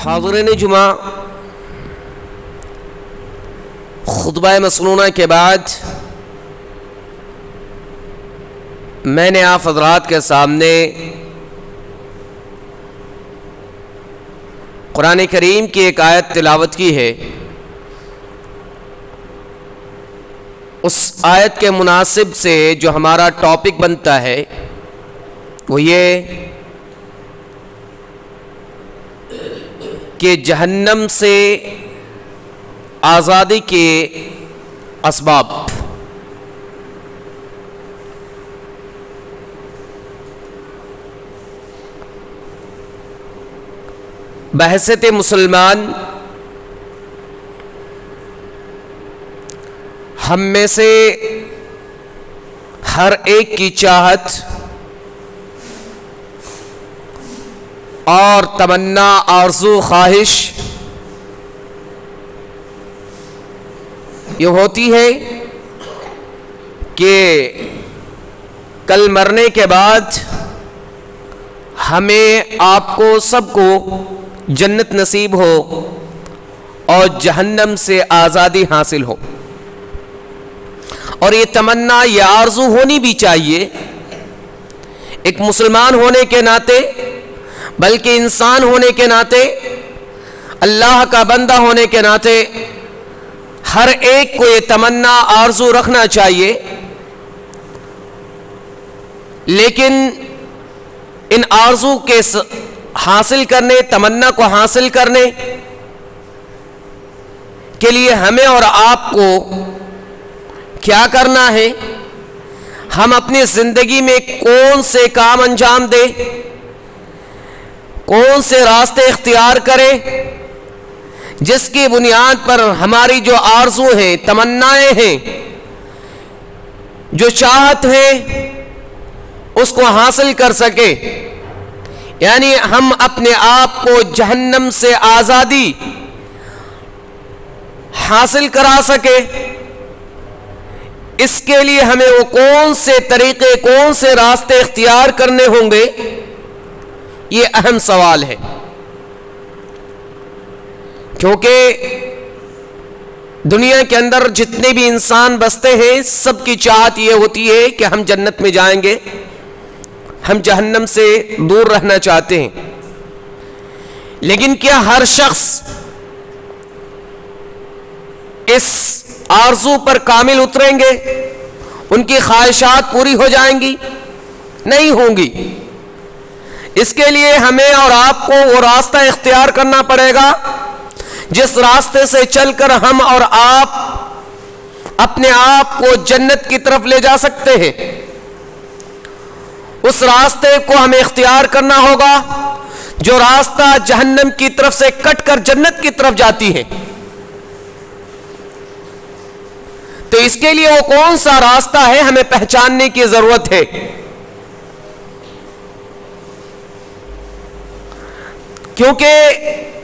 حاضرین جمعہ، خطبہ مسنونہ کے بعد میں نے آپ حضرات کے سامنے قرآن کریم کی ایک آیت تلاوت کی ہے۔ اس آیت کے مناسب سے جو ہمارا ٹاپک بنتا ہے وہ یہ کہ جہنم سے آزادی کے اسباب۔ بحیثیت مسلمان ہم میں سے ہر ایک کی چاہت اور تمنا، آرزو، خواہش یہ ہوتی ہے کہ کل مرنے کے بعد ہمیں، آپ کو، سب کو جنت نصیب ہو اور جہنم سے آزادی حاصل ہو۔ اور یہ تمنا، یہ آرزو ہونی بھی چاہیے ایک مسلمان ہونے کے ناطے، بلکہ انسان ہونے کے ناطے، اللہ کا بندہ ہونے کے ناطے ہر ایک کو یہ تمنا، آرزو رکھنا چاہیے۔ لیکن ان آرزو کے حاصل کرنے، تمنا کو حاصل کرنے کے لیے ہمیں اور آپ کو کیا کرنا ہے؟ ہم اپنی زندگی میں کون سے کام انجام دیں، کون سے راستے اختیار کریں جس کی بنیاد پر ہماری جو آرزو ہیں، تمنائیں ہیں، جو چاہت ہے اس کو حاصل کر سکے، یعنی ہم اپنے آپ کو جہنم سے آزادی حاصل کرا سکے۔ اس کے لیے ہمیں وہ کون سے طریقے، کون سے راستے اختیار کرنے ہوں گے، یہ اہم سوال ہے۔ کیونکہ دنیا کے اندر جتنے بھی انسان بستے ہیں، سب کی چاہت یہ ہوتی ہے کہ ہم جنت میں جائیں گے، ہم جہنم سے دور رہنا چاہتے ہیں۔ لیکن کیا ہر شخص اس آرزو پر کامل اتریں گے؟ ان کی خواہشات پوری ہو جائیں گی؟ نہیں ہوں گی۔ اس کے لیے ہمیں اور آپ کو وہ راستہ اختیار کرنا پڑے گا جس راستے سے چل کر ہم اور آپ اپنے آپ کو جنت کی طرف لے جا سکتے ہیں۔ اس راستے کو ہمیں اختیار کرنا ہوگا جو راستہ جہنم کی طرف سے کٹ کر جنت کی طرف جاتی ہے۔ تو اس کے لیے وہ کون سا راستہ ہے، ہمیں پہچاننے کی ضرورت ہے۔ کیونکہ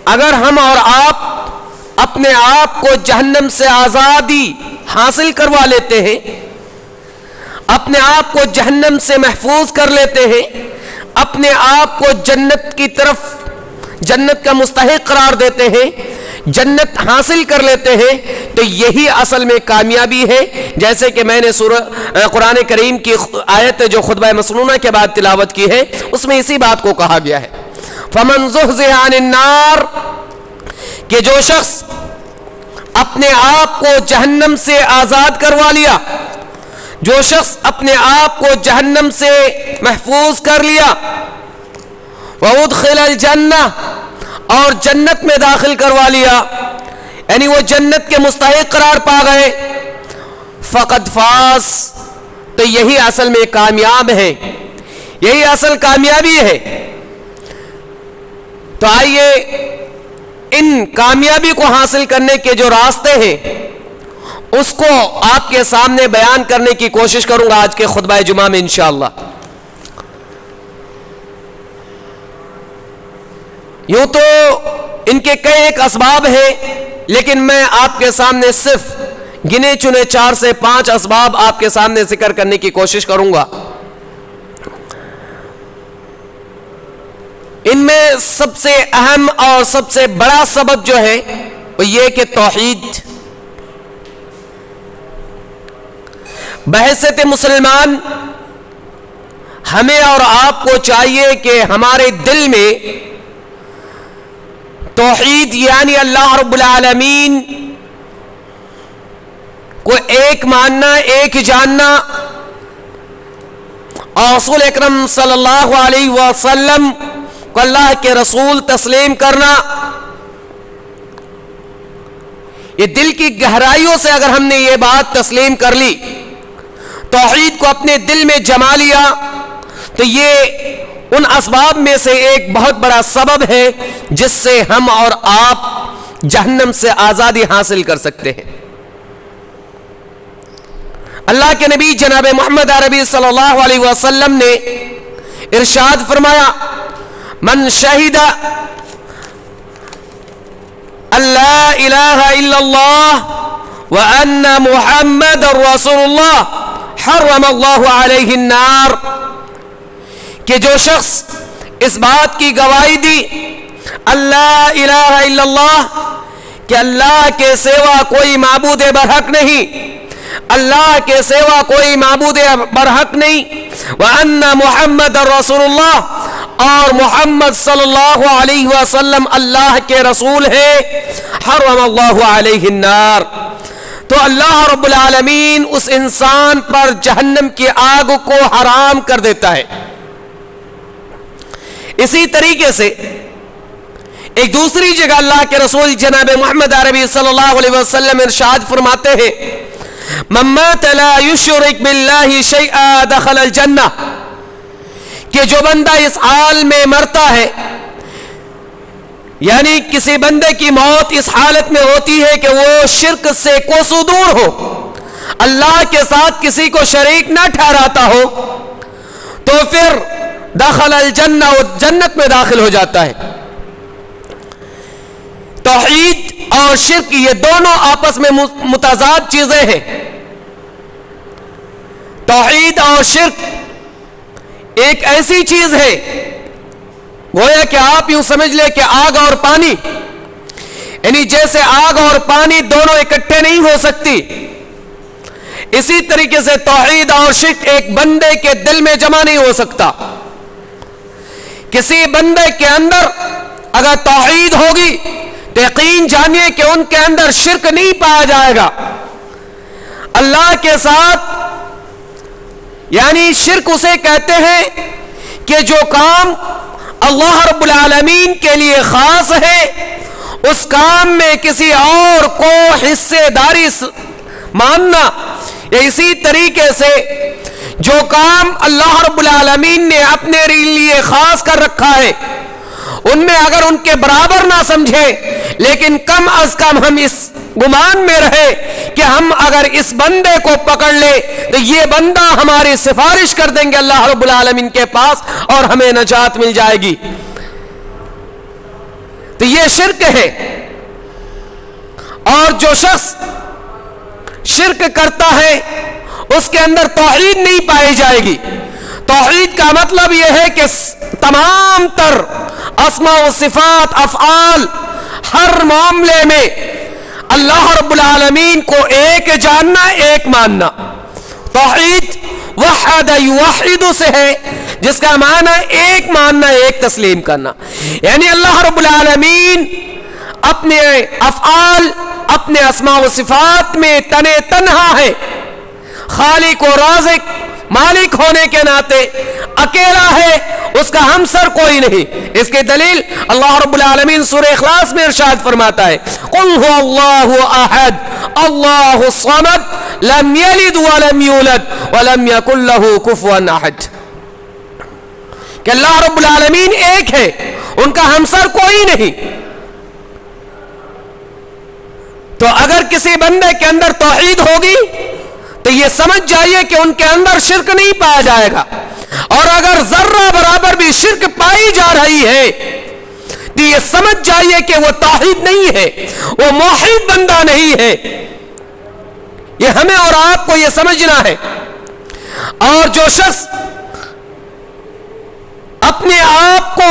اگر ہم اور آپ اپنے آپ کو جہنم سے آزادی حاصل کروا لیتے ہیں، اپنے آپ کو جہنم سے محفوظ کر لیتے ہیں، اپنے آپ کو جنت کی طرف، جنت کا مستحق قرار دیتے ہیں، جنت حاصل کر لیتے ہیں، تو یہی اصل میں کامیابی ہے۔ جیسے کہ میں نے قرآن کریم کی آیت جو خطبہ مسنونہ کے بعد تلاوت کی ہے، اس میں اسی بات کو کہا گیا ہے، فَمَنْ زُحْزِحَ عَنِ النَّارِ، کہ جو شخص اپنے آپ کو جہنم سے آزاد کروا لیا، جو شخص اپنے آپ کو جہنم سے محفوظ کر لیا، وَأُدْخِلَ الْجَنَّةَ، اور جنت میں داخل کروا لیا، یعنی وہ جنت کے مستحق قرار پا گئے، فقد فاز، تو یہی اصل میں کامیاب ہے، یہی اصل کامیابی ہے۔ تو آئیے ان کامیابی کو حاصل کرنے کے جو راستے ہیں اس کو آپ کے سامنے بیان کرنے کی کوشش کروں گا آج کے خطبہ جمعہ میں انشاءاللہ۔ یوں تو ان کے کئی ایک اسباب ہیں، لیکن میں آپ کے سامنے صرف گنے چنے 4 سے 5 اسباب آپ کے سامنے ذکر کرنے کی کوشش کروں گا۔ ان میں سب سے اہم اور سب سے بڑا سبب جو ہے وہ یہ کہ توحید. بحیثیت مسلمان ہمیں اور آپ کو چاہیے کہ ہمارے دل میں توحید یعنی اللہ رب العالمین کو ایک ماننا، ایک جاننا، اور رسول اکرم صلی اللہ علیہ وسلم کو اللہ کے رسول تسلیم کرنا. یہ دل کی گہرائیوں سے اگر ہم نے یہ بات تسلیم کر لی، توحید کو اپنے دل میں جما لیا، تو یہ ان اسباب میں سے ایک بہت بڑا سبب ہے جس سے ہم اور آپ جہنم سے آزادی حاصل کر سکتے ہیں. اللہ کے نبی جناب محمد عربی صلی اللہ علیہ وسلم نے ارشاد فرمایا: من شہد اللہ الہ الا اللہ وان محمد رسول اللہ حرم اللہ علیہ النار. کہ جو شخص اس بات کی گواہی دی اللہ الہ الا اللہ کہ اللہ کے سوا کوئی معبود برحق نہیں، اللہ کے سوا کوئی معبود برحق نہیں، وَأَنَّ محمد رسول اللہ اور محمد صلی اللہ علیہ وسلم اللہ کے رسول ہے، حرم اللہ علیہ النار. تو اللہ رب العالمین اس انسان پر جہنم کی آگ کو حرام کر دیتا ہے. اسی طریقے سے ایک دوسری جگہ اللہ کے رسول جناب محمد عربی صلی اللہ علیہ وسلم ارشاد فرماتے ہیں: من مات لا یشرک باللہ شیئا دخل الجنہ. کہ جو بندہ اس حال میں مرتا ہے، یعنی کسی بندے کی موت اس حالت میں ہوتی ہے کہ وہ شرک سے کوسوں دور ہو، اللہ کے ساتھ کسی کو شریک نہ ٹھہراتا ہو، تو پھر دخل الجنہ، وہ جنت میں داخل ہو جاتا ہے. توحید اور شرک یہ دونوں آپس میں متضاد چیزیں ہیں. توحید اور شرک ایک ایسی چیز ہے، گویا کہ آپ یوں سمجھ لیں کہ آگ اور پانی، یعنی جیسے آگ اور پانی دونوں اکٹھے نہیں ہو سکتی، اسی طریقے سے توحید اور شرک ایک بندے کے دل میں جمع نہیں ہو سکتا. کسی بندے کے اندر اگر توحید ہوگی تو یقین جانیے کہ ان کے اندر شرک نہیں پایا جائے گا. اللہ کے ساتھ یعنی شرک اسے کہتے ہیں کہ جو کام اللہ رب العالمین کے لیے خاص ہے، اس کام میں کسی اور کو حصے داری ماننا. اسی طریقے سے جو کام اللہ رب العالمین نے اپنے لیے خاص کر رکھا ہے، ان میں اگر ان کے برابر نہ سمجھے، لیکن کم از کم ہم اس گمان میں رہے کہ ہم اگر اس بندے کو پکڑ لے تو یہ بندہ ہماری سفارش کر دیں گے اللہ رب العالمین کے پاس اور ہمیں نجات مل جائے گی، تو یہ شرک ہے. اور جو شخص شرک کرتا ہے اس کے اندر توحید نہیں پائی جائے گی. توحید کا مطلب یہ ہے کہ تمام تر اسماء و صفات، افعال، ہر معاملے میں اللہ رب العالمین کو ایک جاننا، ایک ماننا. توحید وحد یوحد سے ہے، جس کا معنی ایک ماننا، ایک تسلیم کرنا. یعنی اللہ رب العالمین اپنے افعال، اپنے اسماء و صفات میں تنہا ہے، خالق و رازق، مالک ہونے کے ناطے اکیلا ہے، اس کا ہمسر کوئی نہیں. اس کی دلیل اللہ رب العالمین سورہ اخلاص میں ارشاد فرماتا ہے: قل هو اللہ احد اللہ الصمد لم یلد ولم یولد ولم یکن له کفوا احد. کہ اللہ رب العالمین ایک ہے، ان کا ہمسر کوئی نہیں. تو اگر کسی بندے کے اندر توحید ہوگی تو یہ سمجھ جائیے کہ ان کے اندر شرک نہیں پایا جائے گا. اور اگر ذرہ برابر بھی شرک پائی جا رہی ہے تو یہ سمجھ جائیے کہ وہ توحید نہیں ہے، وہ موحد بندہ نہیں ہے. یہ ہمیں اور آپ کو یہ سمجھنا ہے. اور جو شخص اپنے آپ کو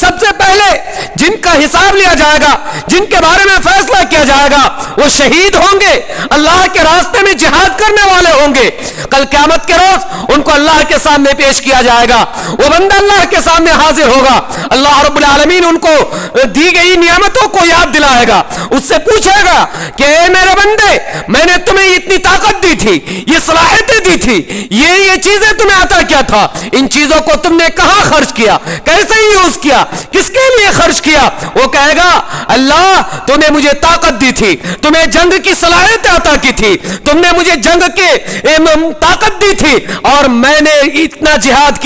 سب سے پہلے جن کا حساب لیا جائے گا, جن کے بارے میں فیصلہ کیا جائے گا, وہ شہید ہوں گے, اللہ کے راستے میں جہاد کرنے والے ہوں گے. کل قیامت کے روز ان کو اللہ کے سامنے پیش کیا جائے گا. وہ بندہ اللہ کے سامنے حاضر ہوگا. اللہ رب العالمین ان کو دی گئی نعمتوں کو یاد دلائے گا, اس سے پوچھے گا کہ اے میرے بندے, میں نے تمہیں اتنی طاقت دی تھی, یہ صلاحیتیں دی تھی, یہ چیزیں تمہیں عطا کیا تھا, ان چیزوں کو تم نے کہاں خرچ کیا, کیسے یوز کیا, کس کے لیے خرچ کیا؟ وہ کہے گا اللہ تو نے مجھے طاقت دی تھی, تمہیں جنگ کی صلاحیت عطا کی تھی, تم نے مجھے جنگ کے طاقت دی تھی, اور میں نے اتنا جہاد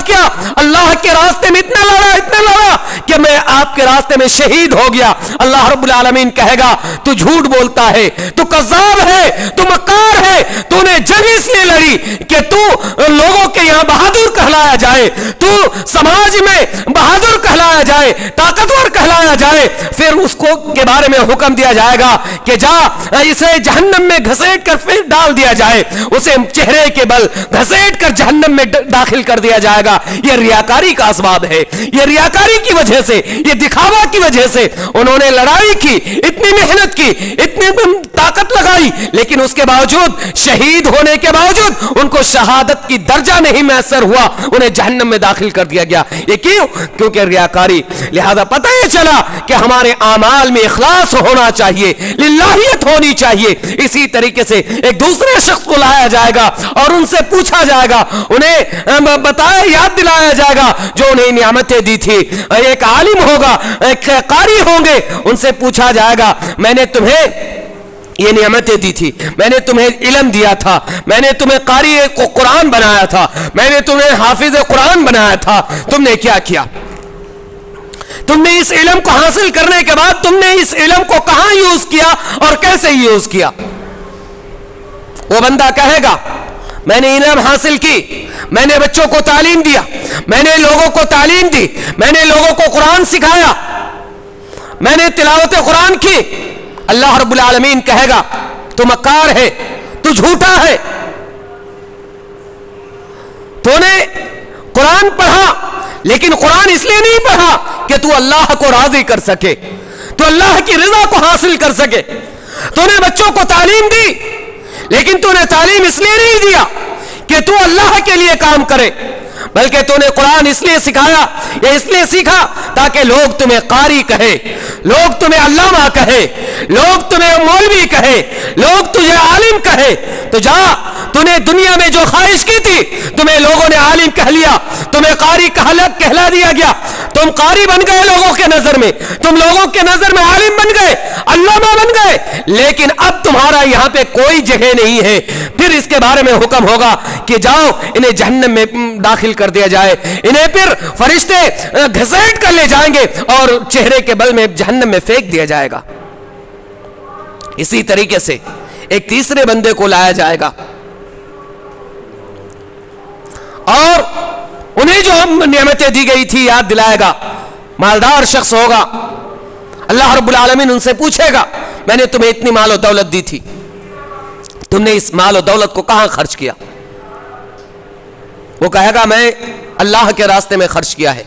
کیا, اللہ کے راستے میں اتنا لڑا کہ میں آپ کے راستے میں شہید ہو گیا. اللہ رب العالمین کہے گا تو جھوٹ بولتا ہے, تو کذاب ہے, تو مکار ہے, تو نے جنگ اس لیے لڑی کہ تو لوگوں کے یہاں بہادر کہلایا جائے, تو سماج میں بہادر کہلایا جائے, طاقتور کہلایا جائے. پھر اس کو کے بارے میں حکم دیا جائے گا کہ جا اسے جہنم میں گھسیٹ کر پھر ڈال دیا جائے, اسے چہرے کے بل گھسیٹ کر جہنم میں داخل کر دیا جائے گا. یہ ریاکاری کا اسباب ہے, یہ ریاکاری کی وجہ سے, یہ دکھاوا کی وجہ سے انہوں نے لڑائی کی, اتنی محنت کی, اتنی طاقت لگائی, لیکن اس کے باوجود شہید ہونے کے باوجود ان کو شہادت کی درجہ نہیں میسر ہوا, انہیں جہنم میں داخل کر دیا گیا. یہ کیوں؟ کیونکہ ریاکاری. لہذا پتہ یہ چلا کہ ہمارے اعمال میں اخلاص ہونا چاہیے, للہیت ہونی چاہیے. اسی طریقے سے ایک دوسرے شخص کو لایا جائے گا اور ان سے پوچھا جائے گا, انہیں بتایا, یاد دلایا جائے گا جو انہیں نعمتیں دی تھی. ایک عالم ہوگا, ایک قاری ہوں گے, ان سے پوچھا جائے گا میں نے تمہیں یہ نعمتیں دی تھی, میں نے تمہیں علم دیا تھا, میں نے تمہیں قاری قرآن بنایا تھا, میں نے تمہیں حافظ قرآن بنایا تھا, تم نے کیا کیا؟ تم نے اس علم کو حاصل کرنے کے بعد تم نے اس علم کو کہاں یوز کیا اور کیسے یوز کیا؟ وہ بندہ کہے گا میں نے علم حاصل کی, میں نے بچوں کو تعلیم دیا, میں نے لوگوں کو تعلیم دی, میں نے لوگوں کو قرآن سکھایا, میں نے تلاوت قرآن کی. اللہ رب العالمین کہے گا تو مکار ہے, تو جھوٹا ہے, تو نے قرآن پڑھا لیکن قرآن اس لیے نہیں پڑھا کہ تو اللہ کو راضی کر سکے, تو اللہ کی رضا کو حاصل کر سکے. تو نے بچوں کو تعلیم دی لیکن تو نے تعلیم اس لیے نہیں دیا کہ تو اللہ کے لیے کام کرے, بلکہ تو نے قرآن اس لیے سکھایا یا اس لیے سیکھا تاکہ لوگ تمہیں قاری کہے, لوگ تمہیں علامہ کہے, لوگ تمہیں مولوی کہے, لوگ تجھے عالم کہے. تو جا, تو نے دنیا میں جو خواہش کی تھی تمہیں لوگوں نے عالم کہہ لیا, تمہیں قاری کہلا دیا گیا, تم قاری بن گئے لوگوں کے نظر میں, تم لوگوں کے نظر میں عالم بن گئے, علامہ بن گئے, لیکن اب تمہارا یہاں پہ کوئی جگہ نہیں ہے. پھر اس کے بارے میں حکم ہوگا کہ جاؤ انہیں جہنم میں داخل کر دیا جائے, انہیں پھر فرشتے گھسیٹ کر لے جائیں گے اور چہرے کے بل میں جہنم میں پھینک دیا جائے گا. اسی طریقے سے ایک تیسرے بندے کو لایا جائے گا اور انہیں جو نعمتیں دی گئی تھی یاد دلائے گا. مالدار شخص ہوگا, اللہ رب العالمین ان سے پوچھے گا میں نے تمہیں اتنی مال و دولت دی تھی, تم نے اس مال و دولت کو کہاں خرچ کیا؟ وہ کہے گا میں اللہ کے راستے میں خرچ کیا ہے,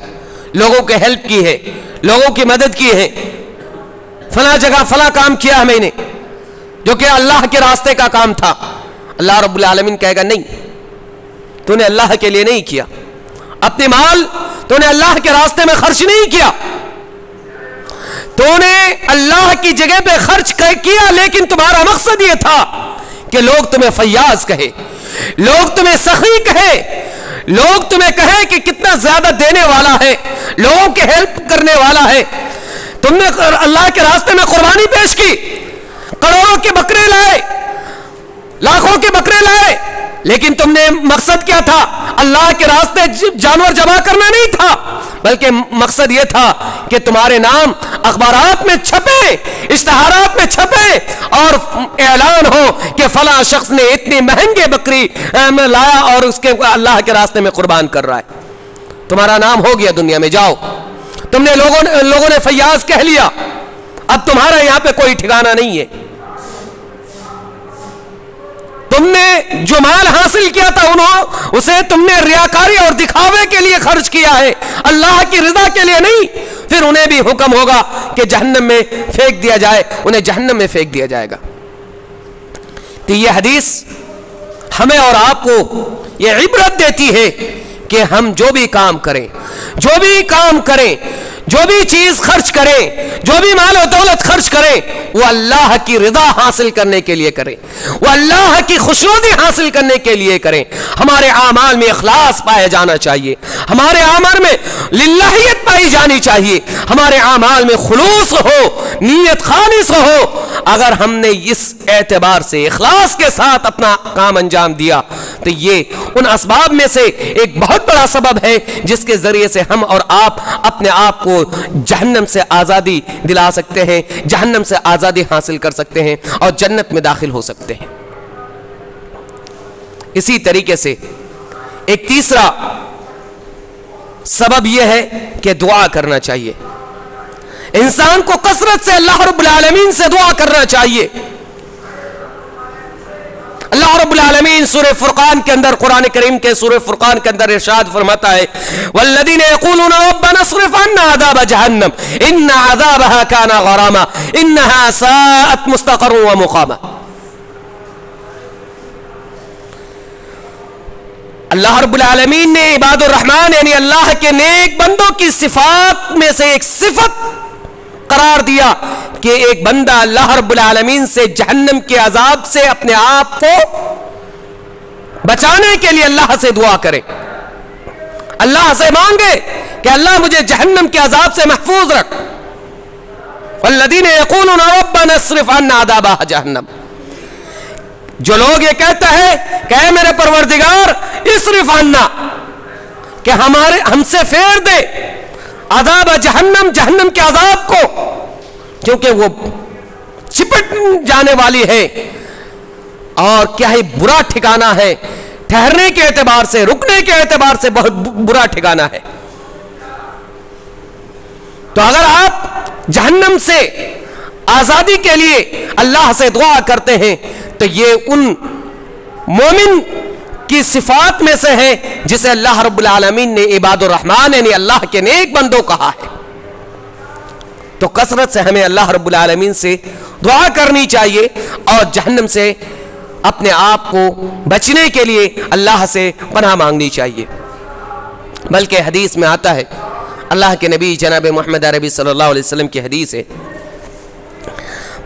لوگوں کے ہیلپ کی ہے, لوگوں کی مدد کی ہے, فلاں جگہ فلاں کام کیا ہے میں نے جو کہ اللہ کے راستے کا کام تھا. اللہ رب العالمین کہے گا نہیں, تو نے اللہ کے لیے نہیں کیا, اپنے مال تو نے اللہ کے راستے میں خرچ نہیں کیا, تو نے اللہ کی جگہ پہ خرچ کیا, لیکن تمہارا مقصد یہ تھا کہ لوگ تمہیں فیاض کہے, لوگ تمہیں سخی کہے, لوگ تمہیں کہے کہ کتنا زیادہ دینے والا ہے, لوگوں کے ہیلپ کرنے والا ہے. تم نے اللہ کے راستے میں قربانی پیش کی, کروڑوں کے بکرے لائے, لاکھوں کے بکرے لائے, لیکن تم نے مقصد کیا تھا؟ اللہ کے راستے جانور ذبح کرنا نہیں تھا, بلکہ مقصد یہ تھا کہ تمہارے نام اخبارات میں چھپے, اشتہارات میں چھپے اور اعلان ہو کہ فلاں شخص نے اتنی مہنگے بکری لایا اور اس کے اللہ کے راستے میں قربان کر رہا ہے. تمہارا نام ہو گیا دنیا میں. جاؤ, تم نے لوگوں نے فیاض کہہ لیا, اب تمہارا یہاں پہ کوئی ٹھکانہ نہیں ہے. تم نے جو مال حاصل کیا تھا اسے تم نے ریاکاری اور دکھاوے کے لیے خرچ کیا ہے، اللہ کی رضا کے لیے نہیں، پھر انہیں بھی حکم ہوگا کہ جہنم میں پھینک دیا جائے، انہیں جہنم میں پھینک دیا جائے گا۔ تو یہ حدیث ہمیں اور آپ کو یہ عبرت دیتی ہے کہ ہم جو بھی کام کریں، جو بھی چیز خرچ کریں، جو بھی مال و دولت خرچ کریں، وہ اللہ کی رضا حاصل کرنے کے لیے کریں، وہ اللہ کی خوشنودی حاصل کرنے کے لیے کریں۔ ہمارے اعمال میں اخلاص پایا جانا چاہیے، ہمارے اعمال میں للہیت پائی جانی چاہیے، ہمارے اعمال میں خلوص ہو، نیت خالص ہو۔ اگر ہم نے اس اعتبار سے اخلاص کے ساتھ اپنا کام انجام دیا تو یہ ان اسباب میں سے ایک بہت بڑا سبب ہے جس کے ذریعے سے ہم اور آپ اپنے آپ کو جہنم سے آزادی دلا سکتے ہیں، جہنم سے آزادی حاصل کر سکتے ہیں اور جنت میں داخل ہو سکتے ہیں۔ اسی طریقے سے ایک تیسرا سبب یہ ہے کہ دعا کرنا چاہیے، انسان کو کثرت سے اللہ رب العالمین سے دعا کرنا چاہیے۔ اللہ رب العالمین سورہ فرقان کے اندر، قرآن کریم کے سورہ فرقان کے اندر ارشاد فرماتا ہے والذین یقولون ربنا اصرف عنا عذاب جہنم ان عذابها کان غراما انها ساءت مستقرا ومقاما۔ اللہ رب العالمین نے عباد الرحمن یعنی اللہ کے نیک بندوں کی صفات میں سے ایک صفت قرار دیا کہ ایک بندہ اللہ رب العالمین سے جہنم کے عذاب سے اپنے آپ کو بچانے کے لیے اللہ سے دعا کرے، اللہ سے مانگے کہ اللہ مجھے جہنم کے عذاب سے محفوظ رکھ۔ والذین یقولون ربنا اصرف عنا عذاب جہنم، جو لوگ یہ کہتا ہے کہ اے میرے پروردگار اصرف عنا، کہ ہم سے پھیر دے عذاب جہنم، جہنم کے عذاب کو، کیونکہ وہ چپٹ جانے والی ہے اور کیا ہی برا ٹھکانہ ہے، ٹھہرنے کے اعتبار سے، رکنے کے اعتبار سے بہت برا ٹھکانہ ہے۔ تو اگر آپ جہنم سے آزادی کے لیے اللہ سے دعا کرتے ہیں تو یہ ان مومن کی صفات میں سے ہے جسے اللہ رب العالمین نے عباد الرحمن یعنی اللہ کے نیک بندوں کہا ہے۔ تو کثرت سے ہمیں اللہ رب العالمین سے دعا کرنی چاہیے اور جہنم سے اپنے آپ کو بچنے کے لیے اللہ سے پناہ مانگنی چاہیے۔ بلکہ حدیث میں آتا ہے، اللہ کے نبی جناب محمد عربی صلی اللہ علیہ وسلم کی حدیث ہے،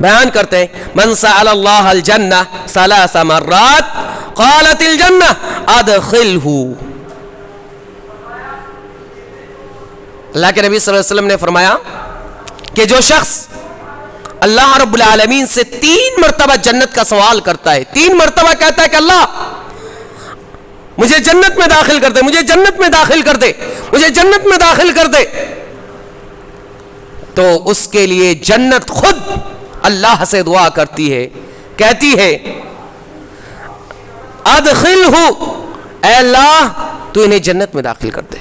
بیان کرتے ہیں من سأل اللہ الجنہ ثلاث مرات قالت الجنہ ادخلہ۔ اللہ کے نبی صلی اللہ علیہ وسلم نے فرمایا کہ جو شخص اللہ رب العالمین سے 3 مرتبہ جنت کا سوال کرتا ہے، 3 مرتبہ کہتا ہے کہ اللہ مجھے جنت میں داخل کر دے، مجھے جنت میں داخل کر دے، مجھے جنت میں داخل کر دے، تو اس کے لیے جنت خود اللہ سے دعا کرتی ہے، کہتی ہے ادخلہ، اے اللہ تو انہیں جنت میں داخل کر دے،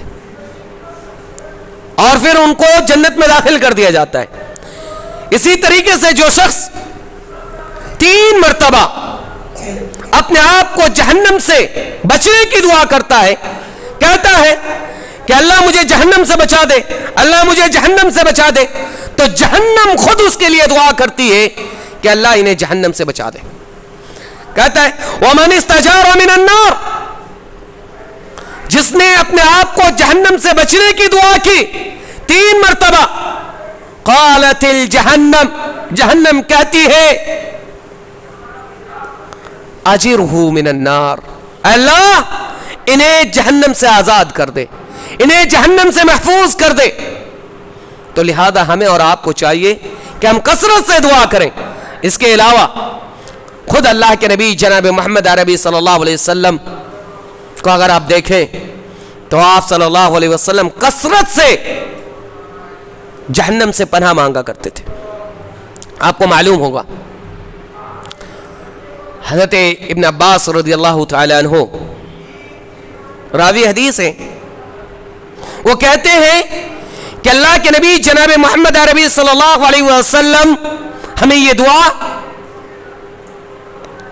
اور پھر ان کو جنت میں داخل کر دیا جاتا ہے۔ اسی طریقے سے جو شخص 3 مرتبہ اپنے آپ کو جہنم سے بچنے کی دعا کرتا ہے، کہتا ہے کہ اللہ مجھے جہنم سے بچا دے، اللہ مجھے جہنم سے بچا دے، تو جہنم خود اس کے لیے دعا کرتی ہے کہ اللہ انہیں جہنم سے بچا دے۔ کہتا ہے وَمَنِ اسْتَجَارَ مِنَ النَّارِ، جس نے اپنے آپ کو جہنم سے بچنے کی دعا کی 3 مرتبہ، قالت الجہنم، جہنم کہتی ہے اجرہ من النار، اللہ انہیں جہنم سے آزاد کر دے، انہیں جہنم سے محفوظ کر دے۔ تو لہذا ہمیں اور آپ کو چاہیے کہ ہم کثرت سے دعا کریں۔ اس کے علاوہ خود اللہ کے نبی جناب محمد عربی صلی اللہ علیہ وسلم کو اگر آپ دیکھیں تو آپ صلی اللہ علیہ وسلم کثرت سے جہنم سے پناہ مانگا کرتے تھے۔ آپ کو معلوم ہوگا حضرت ابن عباس رضی اللہ تعالی عنہ راوی حدیث ہیں، وہ کہتے ہیں کہ اللہ کے نبی جناب محمد عربی صلی اللہ علیہ وسلم ہمیں یہ دعا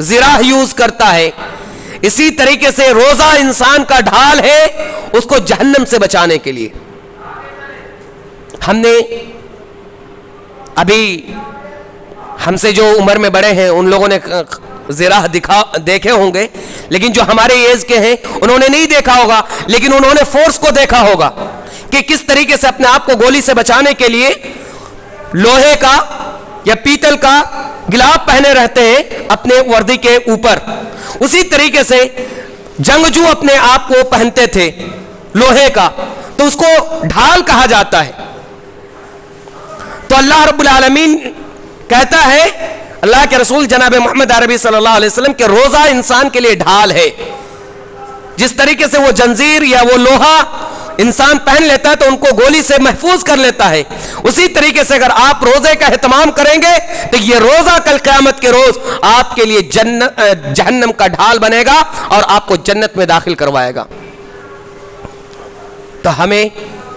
ذراع یوز کرتا ہے، اسی طریقے سے روزہ انسان کا ڈھال ہے اس کو جہنم سے بچانے کے لیے۔ ہم نے ابھی ہم سے جو عمر میں بڑے ہیں ان لوگوں نے ذراع دیکھے ہوں گے، لیکن جو ہمارے ایج کے ہیں انہوں نے نہیں دیکھا ہوگا، لیکن انہوں نے فورس کو دیکھا ہوگا کہ کس طریقے سے اپنے آپ کو گولی سے بچانے کے لیے لوہے کا یا پیتل کا گلاب پہنے رہتے ہیں اپنے وردی کے اوپر، اسی طریقے سے جنگجو اپنے آپ کو پہنتے تھے لوہے کا، تو اس کو ڈھال کہا جاتا ہے۔ تو اللہ رب العالمین کہتا ہے، اللہ کے رسول جناب محمد عربی صلی اللہ علیہ وسلم کہ روزہ انسان کے لیے ڈھال ہے۔ جس طریقے سے وہ جنزیر یا وہ لوہا انسان پہن لیتا ہے تو ان کو گولی سے محفوظ کر لیتا ہے، اسی طریقے سے اگر آپ روزے کا اہتمام کریں گے تو یہ روزہ کل قیامت کے روز آپ کے لیے جہنم کا ڈھال بنے گا اور آپ کو جنت میں داخل کروائے گا۔ تو ہمیں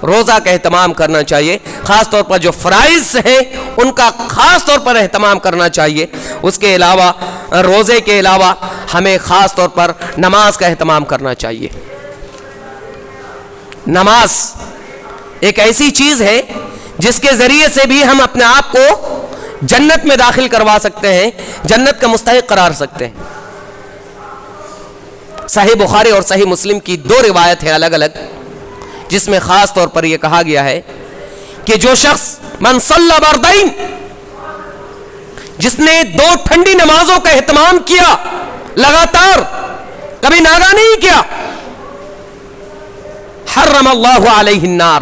روزہ کا اہتمام کرنا چاہیے، خاص طور پر جو فرائض ہیں ان کا خاص طور پر اہتمام کرنا چاہیے۔ اس کے علاوہ روزے کے علاوہ ہمیں خاص طور پر نماز کا اہتمام کرنا چاہیے۔ نماز ایک ایسی چیز ہے جس کے ذریعے سے بھی ہم اپنے آپ کو جنت میں داخل کروا سکتے ہیں، جنت کا مستحق قرار سکتے ہیں۔ صحیح بخاری اور صحیح مسلم کی دو روایت ہیں الگ الگ، جس میں خاص طور پر یہ کہا گیا ہے کہ جو شخص من صلی بردین، جس نے دو ٹھنڈی نمازوں کا اہتمام کیا لگاتار، کبھی ناغا نہیں کیا، حرم اللہ علیہ النار،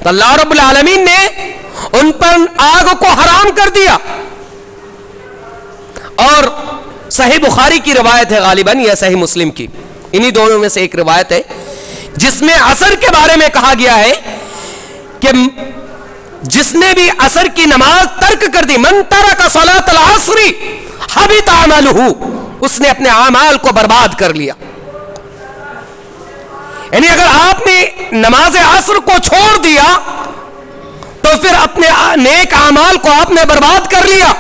تو اللہ رب العالمین نے ان پر آگ کو حرام کر دیا۔ اور صحیح بخاری کی روایت ہے غالباً یا صحیح مسلم کی، انہی دونوں میں سے ایک روایت ہے جس میں عصر کے بارے میں کہا گیا ہے کہ جس نے بھی عصر کی نماز ترک کر دی، من ترک صلاۃ العصر حبط عملہ، اس نے اپنے اعمال کو برباد کر لیا۔ یعنی اگر آپ نے نماز عصر کو چھوڑ دیا تو پھر اپنے نیک اعمال کو آپ نے برباد کر لیا،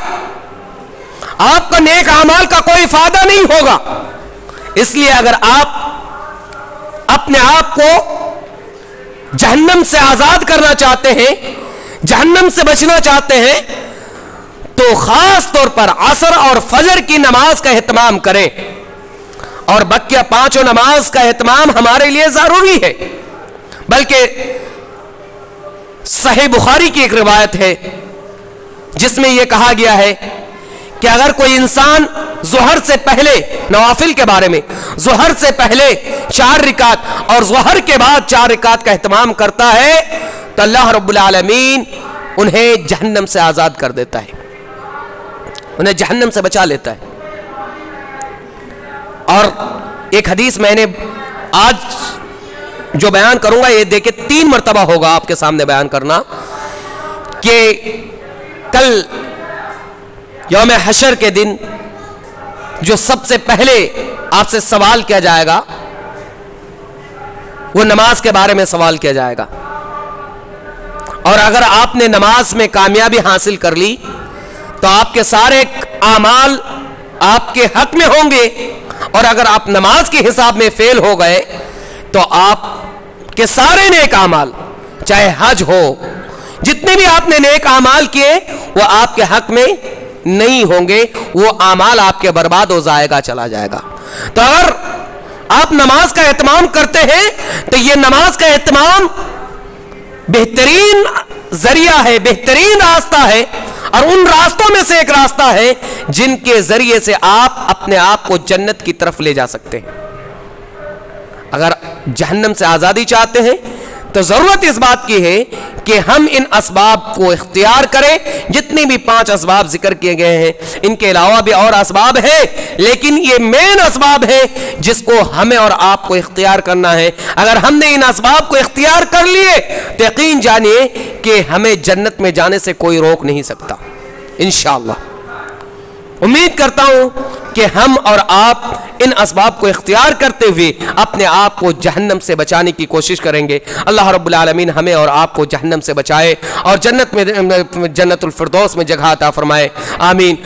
آپ کا نیک اعمال کا کوئی فائدہ نہیں ہوگا۔ اس لیے اگر آپ اپنے آپ کو جہنم سے آزاد کرنا چاہتے ہیں، جہنم سے بچنا چاہتے ہیں، تو خاص طور پر عصر اور فجر کی نماز کا اہتمام کریں، اور بقیہ پانچوں نماز کا اہتمام ہمارے لیے ضروری ہے۔ بلکہ صحیح بخاری کی ایک روایت ہے جس میں یہ کہا گیا ہے کہ اگر کوئی انسان ظہر سے پہلے، نوافل کے بارے میں، ظہر سے پہلے 4 رکعت اور ظہر کے بعد 4 رکعت کا اہتمام کرتا ہے تو اللہ رب العالمین انہیں جہنم سے آزاد کر دیتا ہے، انہیں جہنم سے بچا لیتا ہے۔ اور ایک حدیث میں نے آج جو بیان کروں گا یہ دیکھیں 3 مرتبہ ہوگا آپ کے سامنے بیان کرنا، کہ کل یوم حشر کے دن جو سب سے پہلے آپ سے سوال کیا جائے گا وہ نماز کے بارے میں سوال کیا جائے گا، اور اگر آپ نے نماز میں کامیابی حاصل کر لی تو آپ کے سارے اعمال آپ کے حق میں ہوں گے، اور اگر آپ نماز کے حساب میں فیل ہو گئے تو آپ کے سارے نیک اعمال، چاہے حج ہو، جتنے بھی آپ نے نیک اعمال کیے وہ آپ کے حق میں نہیں ہوں گے، وہ اعمال آپ کے برباد ہو جائے گا، چلا جائے گا۔ تو اگر آپ نماز کا اہتمام کرتے ہیں تو یہ نماز کا اہتمام بہترین ذریعہ ہے، بہترین راستہ ہے، اور ان راستوں میں سے ایک راستہ ہے جن کے ذریعے سے آپ اپنے آپ کو جنت کی طرف لے جا سکتے ہیں۔ اگر جہنم سے آزادی چاہتے ہیں تو ضرورت اس بات کی ہے کہ ہم ان اسباب کو اختیار کریں، جتنے بھی 5 اسباب ذکر کیے گئے ہیں، ان کے علاوہ بھی اور اسباب ہیں، لیکن یہ مین اسباب ہے جس کو ہمیں اور آپ کو اختیار کرنا ہے۔ اگر ہم نے ان اسباب کو اختیار کر لیے تو یقین جانیے کہ ہمیں جنت میں جانے سے کوئی روک نہیں سکتا انشاءاللہ۔ امید کرتا ہوں کہ ہم اور آپ ان اسباب کو اختیار کرتے ہوئے اپنے آپ کو جہنم سے بچانے کی کوشش کریں گے۔ اللہ رب العالمین ہمیں اور آپ کو جہنم سے بچائے اور جنت میں، جنت الفردوس میں جگہ عطا فرمائے، آمین۔